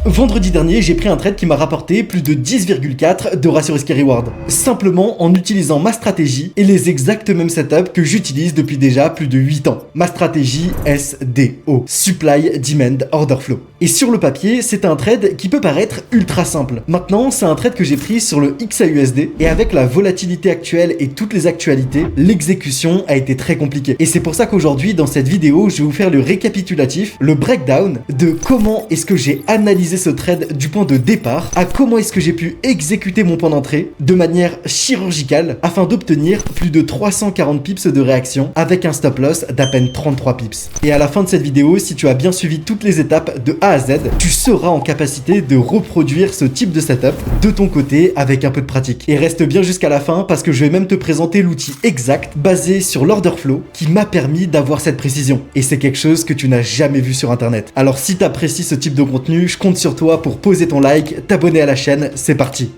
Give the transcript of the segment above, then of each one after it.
Vendredi dernier, j'ai pris un trade qui m'a rapporté plus de 10,4 de ratio risk reward, simplement en utilisant ma stratégie et les exacts mêmes setups que j'utilise depuis déjà plus de 8 ans. Ma stratégie SDO, Supply Demand Order Flow. Et sur le papier, c'est un trade qui peut paraître ultra simple. Maintenant, c'est un trade que j'ai pris sur le XAUSD et avec la volatilité actuelle et toutes les actualités, l'exécution a été très compliquée. Et c'est pour ça qu'aujourd'hui, dans cette vidéo, je vais vous faire le récapitulatif, le breakdown de comment est-ce que j'ai analysé ce trade du point de départ à comment est-ce que j'ai pu exécuter mon point d'entrée de manière chirurgicale afin d'obtenir plus de 340 pips de réaction avec un stop loss d'à peine 33 pips. Et à la fin de cette vidéo, si tu as bien suivi toutes les étapes de A à Z, tu seras en capacité de reproduire ce type de setup de ton côté avec un peu de pratique. Et reste bien jusqu'à la fin parce que je vais même te présenter l'outil exact basé sur l'order flow qui m'a permis d'avoir cette précision. Et c'est quelque chose que tu n'as jamais vu sur internet. Alors si tu apprécies ce type de contenu, je compte sur toi pour poser ton like, t'abonner à la chaîne, c'est parti.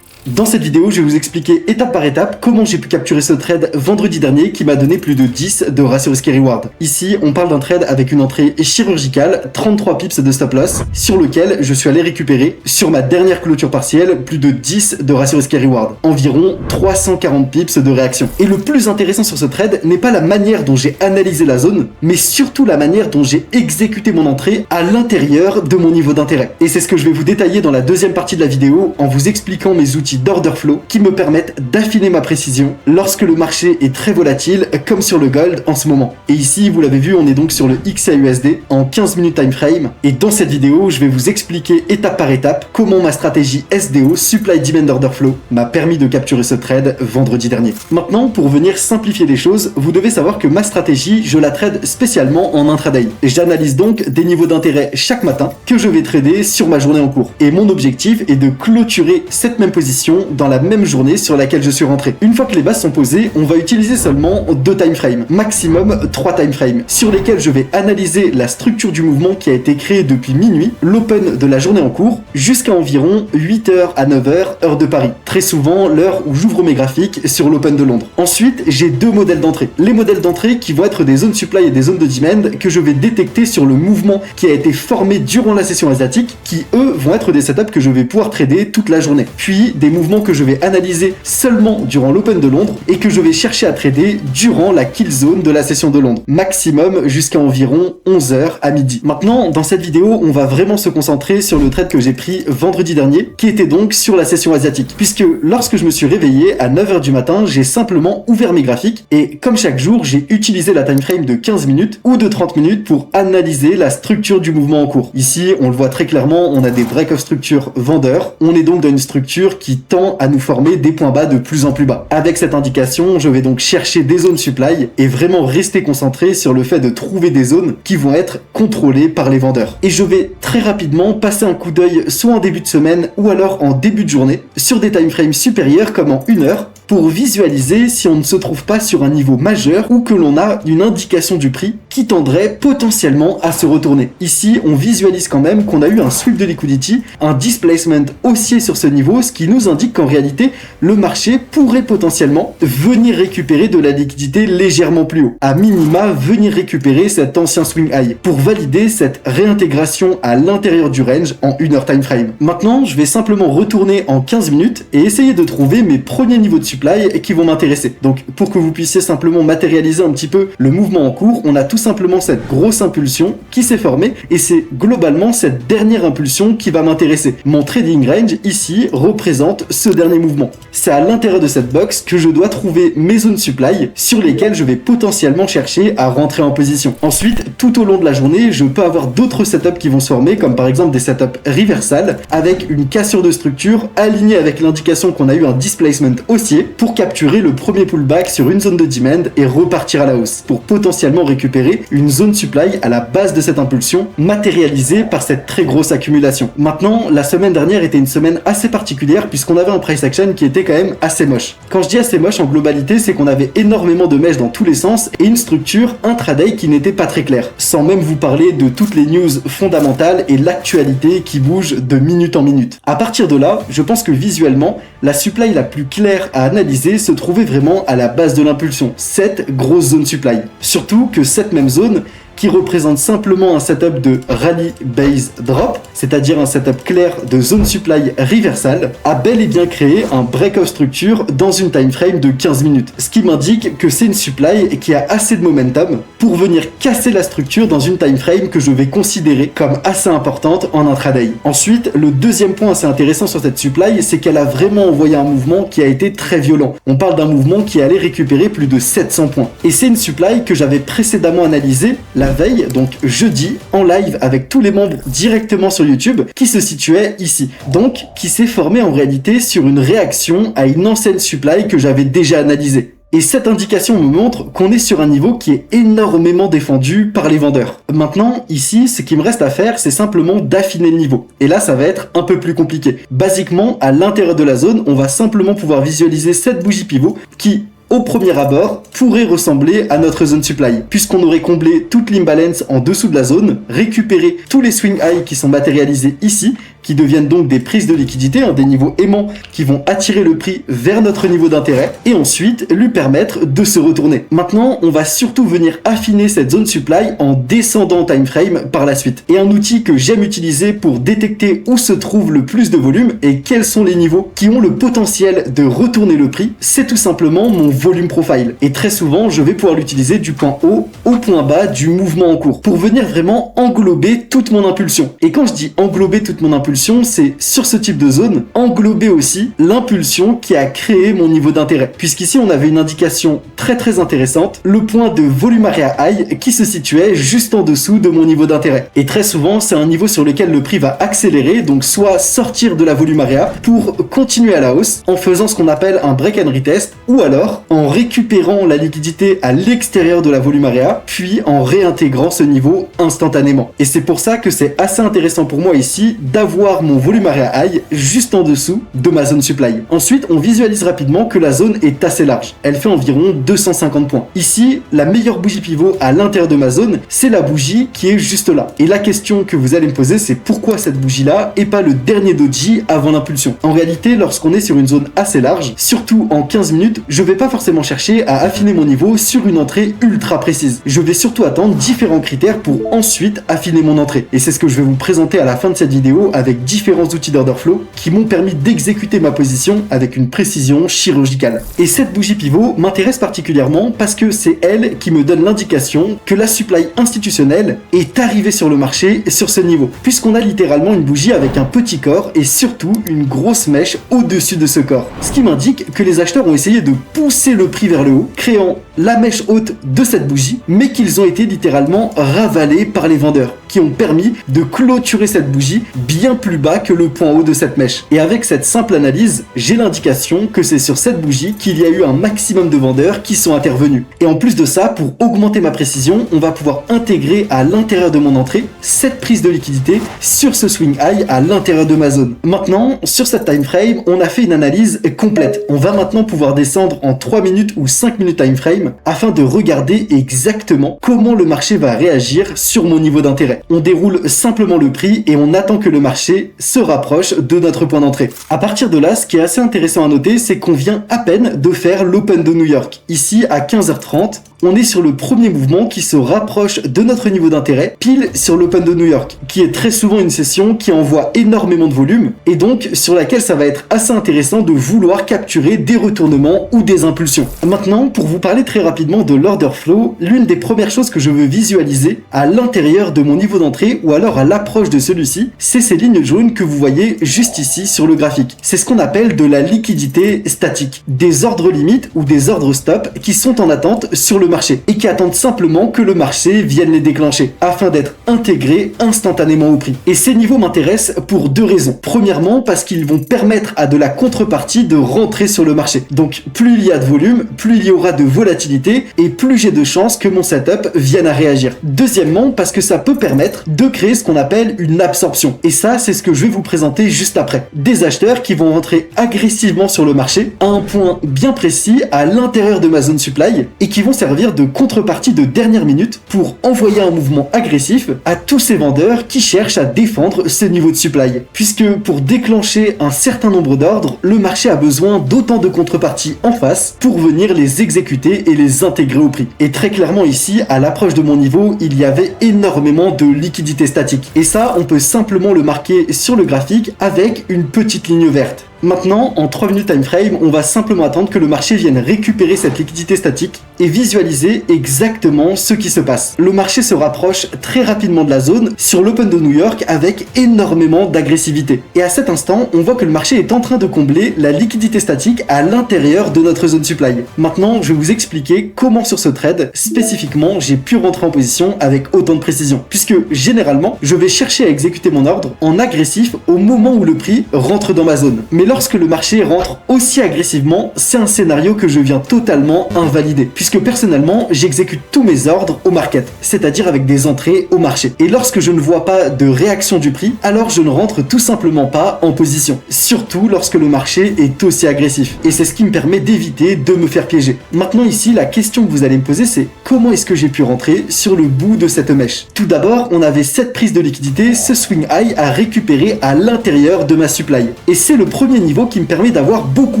Dans cette vidéo, je vais vous expliquer étape par étape comment j'ai pu capturer ce trade vendredi dernier qui m'a donné plus de 10 de ratio risk reward. Ici, on parle d'un trade avec une entrée chirurgicale, 33 pips de stop loss, sur lequel je suis allé récupérer, sur ma dernière clôture partielle, plus de 10 de ratio risk reward, environ 340 pips de réaction. Et le plus intéressant sur ce trade n'est pas la manière dont j'ai analysé la zone, mais surtout la manière dont j'ai exécuté mon entrée à l'intérieur de mon niveau d'intérêt. Et c'est ce que je vais vous détailler dans la deuxième partie de la vidéo en vous expliquant mes outils d'order flow qui me permettent d'affiner ma précision lorsque le marché est très volatile comme sur le gold en ce moment. Et ici, vous l'avez vu, on est donc sur le XAUSD en 15 minutes time frame. Et dans cette vidéo, je vais vous expliquer étape par étape comment ma stratégie SDO, Supply Demand Order Flow, m'a permis de capturer ce trade vendredi dernier. Maintenant, pour venir simplifier les choses, vous devez savoir que ma stratégie, je la trade spécialement en intraday. Et j'analyse donc des niveaux d'intérêt chaque matin que je vais trader sur ma journée en cours. Et mon objectif est de clôturer cette même position dans la même journée sur laquelle je suis rentré. Une fois que les bases sont posées, on va utiliser seulement 2 time frames, maximum 3 time frames, sur lesquels je vais analyser la structure du mouvement qui a été créé depuis minuit, l'open de la journée en cours, jusqu'à environ 8h à 9h, heure de Paris. Très souvent, l'heure où j'ouvre mes graphiques sur l'open de Londres. Ensuite, j'ai 2 modèles d'entrée. Les modèles d'entrée qui vont être des zones supply et des zones de demand que je vais détecter sur le mouvement qui a été formé durant la session asiatique, qui eux vont être des setups que je vais pouvoir trader toute la journée. Puis, des mouvements que je vais analyser seulement durant l'Open de Londres et que je vais chercher à trader durant la kill zone de la session de Londres, maximum jusqu'à environ 11h à midi. Maintenant, dans cette vidéo, on va vraiment se concentrer sur le trade que j'ai pris vendredi dernier, qui était donc sur la session asiatique, puisque lorsque je me suis réveillé à 9h du matin, j'ai simplement ouvert mes graphiques et comme chaque jour, j'ai utilisé la time frame de 15 minutes ou de 30 minutes pour analyser la structure du mouvement en cours. Ici, on le voit très clairement, on a des break-off structure vendeurs. On est donc dans une structure qui tend à nous former des points bas de plus en plus bas. Avec cette indication, je vais donc chercher des zones supply et vraiment rester concentré sur le fait de trouver des zones qui vont être contrôlées par les vendeurs. Et je vais très rapidement passer un coup d'œil soit en début de semaine ou alors en début de journée sur des time frames supérieurs comme en 1 heure pour visualiser si on ne se trouve pas sur un niveau majeur ou que l'on a une indication du prix qui tendrait potentiellement à se retourner. Ici, on visualise quand même qu'on a eu un sweep de liquidity, un displacement haussier sur ce niveau, ce qui nous indique qu'en réalité, le marché pourrait potentiellement venir récupérer de la liquidité légèrement plus haut. À minima, venir récupérer cet ancien swing high pour valider cette réintégration à l'intérieur du range en 1 heure time frame. Maintenant, je vais simplement retourner en 15 minutes et essayer de trouver mes premiers niveaux de supply qui vont m'intéresser. Donc, pour que vous puissiez simplement matérialiser un petit peu le mouvement en cours, on a tout simplement cette grosse impulsion qui s'est formée et c'est globalement cette dernière impulsion qui va m'intéresser. Mon trading range ici représente ce dernier mouvement. C'est à l'intérieur de cette box que je dois trouver mes zones supply sur lesquelles je vais potentiellement chercher à rentrer en position. Ensuite, tout au long de la journée, je peux avoir d'autres setups qui vont se former, comme par exemple des setups reversal avec une cassure de structure alignée avec l'indication qu'on a eu un displacement haussier pour capturer le premier pullback sur une zone de demand et repartir à la hausse pour potentiellement récupérer une zone supply à la base de cette impulsion matérialisée par cette très grosse accumulation. Maintenant, la semaine dernière était une semaine assez particulière puisqu'on avait un price action qui était quand même assez moche. Quand je dis assez moche en globalité, c'est qu'on avait énormément de mèches dans tous les sens et une structure intraday qui n'était pas très claire, sans même vous parler de toutes les news fondamentales et l'actualité qui bouge de minute en minute. À partir de là, je pense que visuellement, la supply la plus claire à analyser se trouvait vraiment à la base de l'impulsion, cette grosse zone supply. Surtout que cette même zone qui représente simplement un setup de rally base drop, c'est-à-dire un setup clair de zone supply reversal, a bel et bien créé un break-off structure dans une time frame de 15 minutes. Ce qui m'indique que c'est une supply qui a assez de momentum pour venir casser la structure dans une time frame que je vais considérer comme assez importante en intraday. Ensuite, le deuxième point assez intéressant sur cette supply, c'est qu'elle a vraiment envoyé un mouvement qui a été très violent. On parle d'un mouvement qui allait récupérer plus de 700 points. Et c'est une supply que j'avais précédemment analysée la veille, donc jeudi, en live avec tous les membres directement sur YouTube, qui se situait ici. Donc, qui s'est formé en réalité sur une réaction à une ancienne supply que j'avais déjà analysée. Et cette indication me montre qu'on est sur un niveau qui est énormément défendu par les vendeurs. Maintenant, ici, ce qu'il me reste à faire, c'est simplement d'affiner le niveau. Et là, ça va être un peu plus compliqué. Basiquement, à l'intérieur de la zone, on va simplement pouvoir visualiser cette bougie pivot qui, au premier abord, pourrait ressembler à notre zone supply, puisqu'on aurait comblé toute l'imbalance en dessous de la zone, récupéré tous les swing highs qui sont matérialisés ici, qui deviennent donc des prises de liquidité, des niveaux aimants qui vont attirer le prix vers notre niveau d'intérêt, et ensuite lui permettre de se retourner. Maintenant, on va surtout venir affiner cette zone supply en descendant en time frame par la suite. Et un outil que j'aime utiliser pour détecter où se trouve le plus de volume et quels sont les niveaux qui ont le potentiel de retourner le prix, c'est tout simplement mon volume profile. Et très souvent, je vais pouvoir l'utiliser du point haut au point bas du mouvement en cours pour venir vraiment englober toute mon impulsion. Et quand je dis englober toute mon impulsion, c'est sur ce type de zone, englober aussi l'impulsion qui a créé mon niveau d'intérêt. Puisqu'ici, on avait une indication très intéressante, le point de volume area high qui se situait juste en dessous de mon niveau d'intérêt. Et très souvent, c'est un niveau sur lequel le prix va accélérer, donc soit sortir de la volume area pour continuer à la hausse en faisant ce qu'on appelle un break and retest, ou alors en récupérant la liquidité à l'extérieur de la volume area, puis en réintégrant ce niveau instantanément. Et c'est pour ça que c'est assez intéressant pour moi ici d'avoir mon volume area high juste en dessous de ma zone supply. Ensuite, on visualise rapidement que la zone est assez large. Elle fait environ 250 points. Ici, la meilleure bougie pivot à l'intérieur de ma zone, c'est la bougie qui est juste là. Et la question que vous allez me poser, c'est pourquoi cette bougie-là et pas le dernier doji avant l'impulsion. En réalité, lorsqu'on est sur une zone assez large, surtout en 15 minutes, je vais pas forcément chercher à affiner mon niveau sur une entrée ultra précise. Je vais surtout attendre différents critères pour ensuite affiner mon entrée. Et c'est ce que je vais vous présenter à la fin de cette vidéo avec différents outils d'order flow qui m'ont permis d'exécuter ma position avec une précision chirurgicale. Et cette bougie pivot m'intéresse particulièrement parce que c'est elle qui me donne l'indication que la supply institutionnelle est arrivée sur le marché sur ce niveau, puisqu'on a littéralement une bougie avec un petit corps et surtout une grosse mèche au-dessus de ce corps. Ce qui m'indique que les acheteurs ont essayé de pousser le prix vers le haut, créant la mèche haute de cette bougie, mais qu'ils ont été littéralement ravalés par les vendeurs, qui ont permis de clôturer cette bougie bien plus bas que le point haut de cette mèche. Et avec cette simple analyse, j'ai l'indication que c'est sur cette bougie qu'il y a eu un maximum de vendeurs qui sont intervenus. Et en plus de ça, pour augmenter ma précision, on va pouvoir intégrer à l'intérieur de mon entrée cette prise de liquidité sur ce swing high à l'intérieur de ma zone. Maintenant, sur cette time frame, on a fait une analyse complète. On va maintenant pouvoir descendre en 3 minutes ou 5 minutes time frame afin de regarder exactement comment le marché va réagir sur mon niveau d'intérêt. On déroule simplement le prix et on attend que le marché se rapproche de notre point d'entrée. À partir de là, ce qui est assez intéressant à noter, c'est qu'on vient à peine de faire l'Open de New York. Ici, à 15h30, on est sur le premier mouvement qui se rapproche de notre niveau d'intérêt, pile sur l'Open de New York, qui est très souvent une session qui envoie énormément de volume, et donc sur laquelle ça va être assez intéressant de vouloir capturer des retournements ou des impulsions. Maintenant, pour vous parler très rapidement de l'order flow, l'une des premières choses que je veux visualiser à l'intérieur de mon niveau d'entrée, ou alors à l'approche de celui-ci, c'est ces lignes jaunes que vous voyez juste ici sur le graphique. C'est ce qu'on appelle de la liquidité statique, des ordres limites ou des ordres stop qui sont en attente sur le marché et qui attendent simplement que le marché vienne les déclencher afin d'être intégrés instantanément au prix. Et ces niveaux m'intéressent pour deux raisons. Premièrement, parce qu'ils vont permettre à de la contrepartie de rentrer sur le marché. Donc plus il y a de volume, plus il y aura de volatilité et plus j'ai de chances que mon setup vienne à réagir. Deuxièmement, parce que ça peut permettre de créer ce qu'on appelle une absorption. Et ça, c'est ce que je vais vous présenter juste après. Des acheteurs qui vont rentrer agressivement sur le marché à un point bien précis à l'intérieur de ma zone supply et qui vont servir servir de contrepartie de dernière minute pour envoyer un mouvement agressif à tous ces vendeurs qui cherchent à défendre ce niveau de supply. Puisque pour déclencher un certain nombre d'ordres, le marché a besoin d'autant de contreparties en face pour venir les exécuter et les intégrer au prix. Et très clairement ici, à l'approche de mon niveau, il y avait énormément de liquidité statique. Et ça, on peut simplement le marquer sur le graphique avec une petite ligne verte. Maintenant, en 3 minutes time frame, on va simplement attendre que le marché vienne récupérer cette liquidité statique et visualiser exactement ce qui se passe. Le marché se rapproche très rapidement de la zone sur l'Open de New York avec énormément d'agressivité. Et à cet instant, on voit que le marché est en train de combler la liquidité statique à l'intérieur de notre zone supply. Maintenant, je vais vous expliquer comment sur ce trade, spécifiquement, j'ai pu rentrer en position avec autant de précision. Puisque généralement, je vais chercher à exécuter mon ordre en agressif au moment où le prix rentre dans ma zone. Mais lorsque le marché rentre aussi agressivement, c'est un scénario que je viens totalement invalider. Puisque personnellement, j'exécute tous mes ordres au market, c'est-à-dire avec des entrées au marché. Et lorsque je ne vois pas de réaction du prix, alors je ne rentre tout simplement pas en position. Surtout lorsque le marché est aussi agressif. Et c'est ce qui me permet d'éviter de me faire piéger. Maintenant ici, la question que vous allez me poser, c'est comment est-ce que j'ai pu rentrer sur le bout de cette mèche? Tout d'abord, on avait cette prise de liquidité, ce swing high à récupérer à l'intérieur de ma supply. Et c'est le premier niveau qui me permet d'avoir beaucoup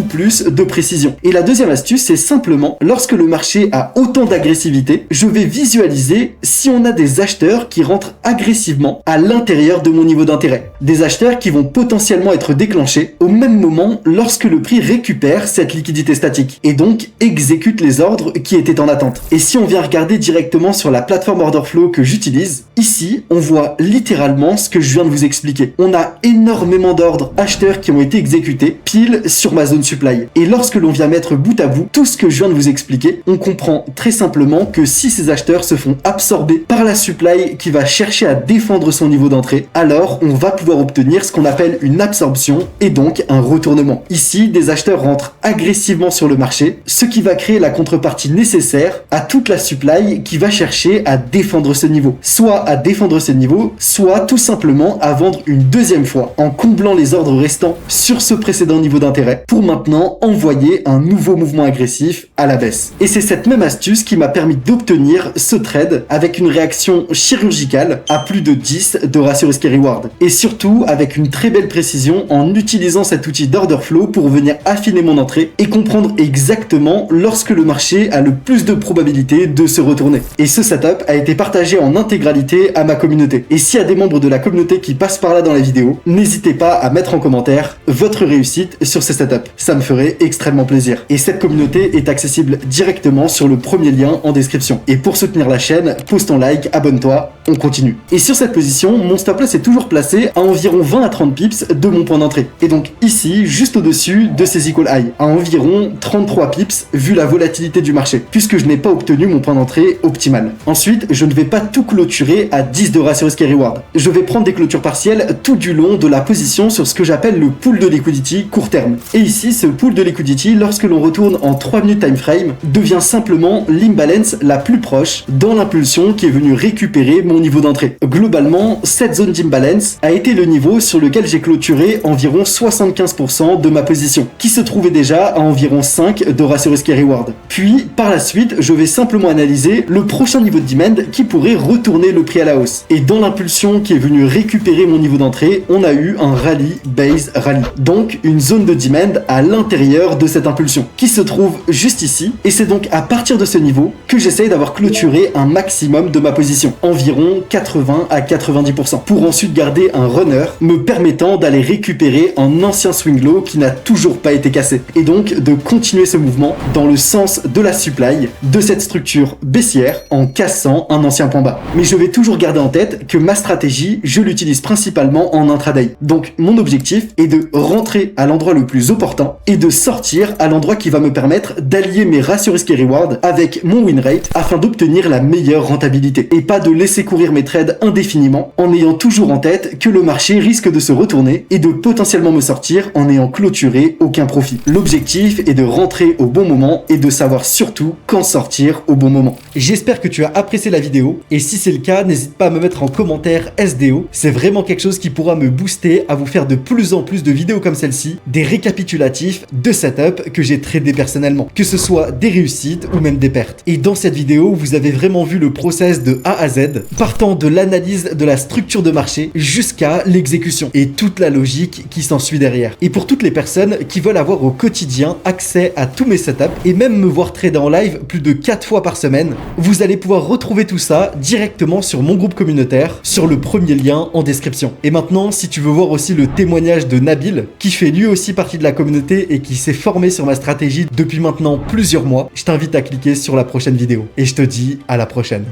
plus de précision. Et la deuxième astuce, c'est simplement, lorsque le marché a autant d'agressivité, je vais visualiser si on a des acheteurs qui rentrent agressivement à l'intérieur de mon niveau d'intérêt. Des acheteurs qui vont potentiellement être déclenchés au même moment lorsque le prix récupère cette liquidité statique et donc exécute les ordres qui étaient en attente. Et si on vient regarder directement sur la plateforme order flow que j'utilise, ici, on voit littéralement ce que je viens de vous expliquer. On a énormément d'ordres acheteurs qui ont été exécutés pile sur ma zone supply. Et lorsque l'on vient mettre bout à bout tout ce que je viens de vous expliquer, on comprend très simplement que si ces acheteurs se font absorber par la supply qui va chercher à défendre son niveau d'entrée, alors on va pouvoir obtenir ce qu'on appelle une absorption et donc un retournement. Ici, des acheteurs rentrent agressivement sur le marché, ce qui va créer la contrepartie nécessaire à toute la supply qui va chercher à défendre ce niveau. Soit à défendre ce niveau, soit tout simplement à vendre une deuxième fois en comblant les ordres restants sur ce précédent niveau d'intérêt pour maintenant envoyer un nouveau mouvement agressif à la baisse. Et c'est cette même astuce qui m'a permis d'obtenir ce trade avec une réaction chirurgicale à plus de 10 de ratio risque reward. Et surtout avec une très belle précision en utilisant cet outil d'order flow pour venir affiner mon entrée et comprendre exactement lorsque le marché a le plus de probabilité de se retourner. Et ce setup a été partagé en intégralité à ma communauté. Et s'il y a des membres de la communauté qui passent par là dans la vidéo, n'hésitez pas à mettre en commentaire votre réussite sur ce setup. Ça me ferait extrêmement plaisir. Et cette communauté est accessible directement sur le premier lien en description. Et pour soutenir la chaîne, pose ton like, abonne-toi, on continue. Et sur cette position, mon stop loss est toujours placé à environ 20 à 30 pips de mon point d'entrée. Et donc ici, juste au-dessus de ces equal high, à environ 33 pips vu la volatilité du marché, puisque je n'ai pas obtenu mon point d'entrée optimal. Ensuite, je ne vais pas tout clôturer à 10 de ratio risque reward. Je vais prendre des clôtures partielles tout du long de la position sur ce que j'appelle le pool de liquidity court terme. Et ici, ce pool de liquidity, lorsque l'on retourne en 3 minutes time frame, devient simplement l'imbalance la plus proche dans l'impulsion qui est venue récupérer mon niveau d'entrée. Globalement, cette zone d'imbalance a été le niveau sur lequel j'ai clôturé environ 75% de ma position, qui se trouvait déjà à environ 5 de ratio risque reward. Puis, par la suite, je vais simplement analyser le prochain niveau de demand qui pourrait retourner le prix à la hausse. Et dans l'impulsion qui est venue récupérer mon niveau d'entrée, on a eu un rallye base rallye. Donc, une zone de demand à l'intérieur de cette impulsion, qui se trouve juste ici. Et c'est donc à partir de ce niveau que j'essaye d'avoir clôturé un maximum de ma position, environ 80 à 90%, pour ensuite garder un runner me permettant d'aller récupérer un ancien swing low qui n'a toujours pas été cassé. Et donc, de continuer ce mouvement dans le sens de la supply de cette structure baissière en cassant un ancien point bas. Mais je vais toujours garder en tête que ma stratégie, je l'utilise principalement en intraday. Donc mon objectif est de rentrer à l'endroit le plus opportun et de sortir à l'endroit qui va me permettre d'allier mes ratios risque et reward avec mon win rate afin d'obtenir la meilleure rentabilité et pas de laisser courir mes trades indéfiniment en ayant toujours en tête que le marché risque de se retourner et de potentiellement me sortir en ayant clôturé aucun profit. L'objectif est de rentrer au bon moment et de savoir surtout quand sortir au bon moment. J'espère que tu as apprécié la vidéo et si c'est le cas, n'hésite pas à me mettre en commentaire SDO. C'est vraiment quelque chose qui pourra me booster à vous faire de plus en plus de vidéos comme celle-ci, des récapitulatifs de setup que j'ai tradé personnellement, que ce soit des réussites ou même des pertes. Et dans cette vidéo, vous avez vraiment vu le process de A à Z, partant de l'analyse de la structure de marché jusqu'à l'exécution et toute la logique qui s'ensuit derrière. Et pour toutes les personnes qui veulent avoir au quotidien accès à tous mes setups et même me voir trader en live plus de 4 fois par semaine, vous allez pouvoir retrouver tout ça directement sur mon groupe communautaire, sur le premier lien en description. Et maintenant, si tu veux voir aussi le témoignage de Nabil, qui fait lui aussi partie de la communauté et qui s'est formé sur ma stratégie depuis maintenant plusieurs mois, je t'invite à cliquer sur la prochaine vidéo. Et je te dis à la prochaine.